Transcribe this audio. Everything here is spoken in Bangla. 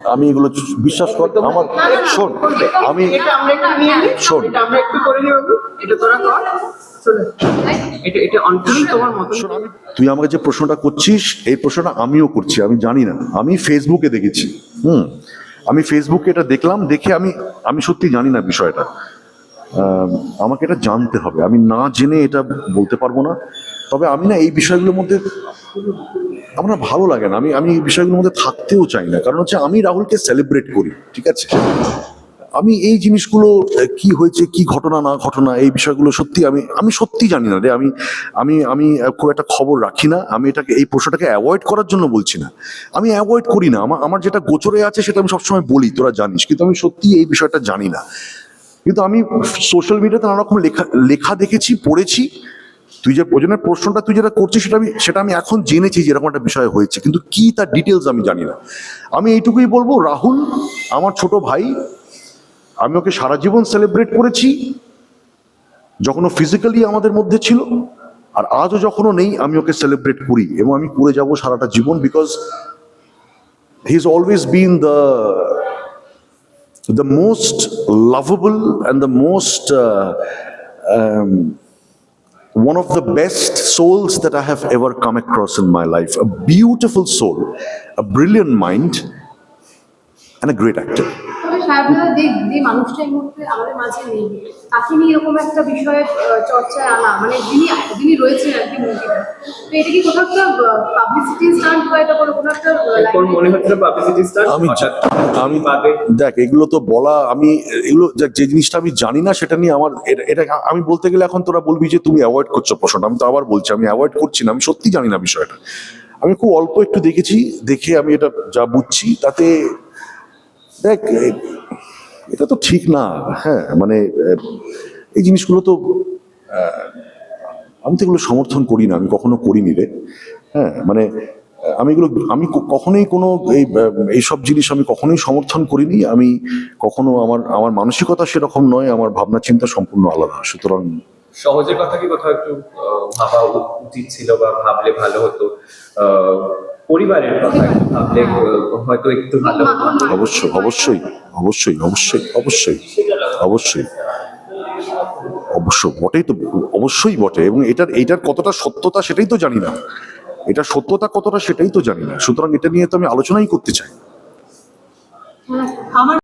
আমি এগুলো বিশ্বাস কর আমার শোন আমি শোন শোন তুই আমাকে যে প্রশ্নটা করছিস এই প্রশ্নটা আমিও করছি, আমি জানি না, আমি ফেসবুকে দেখেছি। আমি ফেসবুকে এটা দেখলাম, দেখে আমি সত্যি জানি না বিষয়টা। আমাকে এটা জানতে হবে, আমি না জেনে এটা বলতে পারবো না। তবে আমি না এই বিষয়গুলোর মধ্যে আমার ভালো লাগে না, আমি এই বিষয়গুলোর মধ্যে থাকতেও চাই না। কারণ হচ্ছে আমি রাহুলকে সেলিব্রেট করি, ঠিক আছে? আমি এই জিনিসগুলো কি হয়েছে, কি ঘটনা না ঘটনা, এই বিষয়গুলো সত্যি আমি সত্যি জানি না রে। আমি আমি আমি খুব একটা খবর রাখি না। আমি এটাকে এই প্রশ্নটাকে অ্যাভয়েড করার জন্য বলছি না, আমি অ্যাভয়েড করি না। আমার যেটা গোচরে আছে সেটা আমি সবসময় বলি, তোরা জানিস। কিন্তু আমি সত্যি এই বিষয়টা জানি না। কিন্তু আমি সোশ্যাল মিডিয়াতে নানা রকম লেখা দেখেছি, পড়েছি। তুই যে ওজনের প্রশ্নটা তুই যেটা করছিস সেটা আমি এখন জেনেছি যে এরকম একটা বিষয় হয়েছে, কিন্তু কি তার ডিটেলস আমি জানি না। আমি এইটুকুই বলবো, রাহুল আমার ছোট ভাই, আমি ওকে সারা জীবন সেলিব্রেট করেছি, যখন ও ফিজিক্যালি আমাদের মধ্যে ছিল, আর আজও যখনও নেই আমি ওকে সেলিব্রেট করি এবং আমি করে যাব সারাটা জীবন। Because he is always been the most lovable and the most one of the best souls that I have ever come across in my life. A beautiful soul, a brilliant mind, and a great actor. যে মানুষটা এই মুহূর্তে আমাদের মাঝে নেই, তাকে নিয়ে এরকম একটা বিষয়ে চর্চায় আনা, মানে যিনি রয়েছেন আর কি মুভিটা, তো এটা কি কোথাও একটা পাবলিসিটি স্টান্ট বা এটা কোনো একটা কোন মনে হচ্ছে পাবলিসিটি স্টান্ট? আমি দেখ, এগুলো তো বলা, আমি এগুলো যে জিনিসটা আমি জানি না সেটা নিয়ে আমার এটা আমি বলতে গেলে এখন তোরা বলবি যে তুমি অ্যাভয়েড করছো প্রশ্নটা। আমি তো আবার বলছি, আমি অ্যাভয়েড করছি না, আমি সত্যি জানি না বিষয়টা। আমি খুব অল্প একটু দেখেছি, দেখে আমি এটা যা বুঝছি তাতে দেখ এটা তো ঠিক না। হ্যাঁ, মানে এই জিনিসগুলো তো আমি তো এগুলো সমর্থন করি না, আমি কখনো করিনি রে। হ্যাঁ, মানে আমি কখনোই কোনো এইসব জিনিস আমি কখনোই সমর্থন করিনি। আমি কখনো আমার মানসিকতা সেরকম নয়, আমার ভাবনা চিন্তা সম্পূর্ণ আলাদা। সুতরাং সহজের কথা কি কোথাও একটু ভাবা উচিত ছিল বা ভাবলে ভালো হতো? পরিবারের কথা একটু ভাবলে হয়তো একটু ভালো হতো। অবশ্যই অবশ্যই অবশ্যই অবশ্যই অবশ্যই অবশ্যই অবশ্য বটেই তো, অবশ্যই বটে। এবং এইটার কতটা সত্যতা সেটাই তো জানি না, এটা সত্যতা কতটা সেটাই তো জানি না। সুতরাং এটা নিয়ে তো আমি আলোচনাই করতে চাই। আমার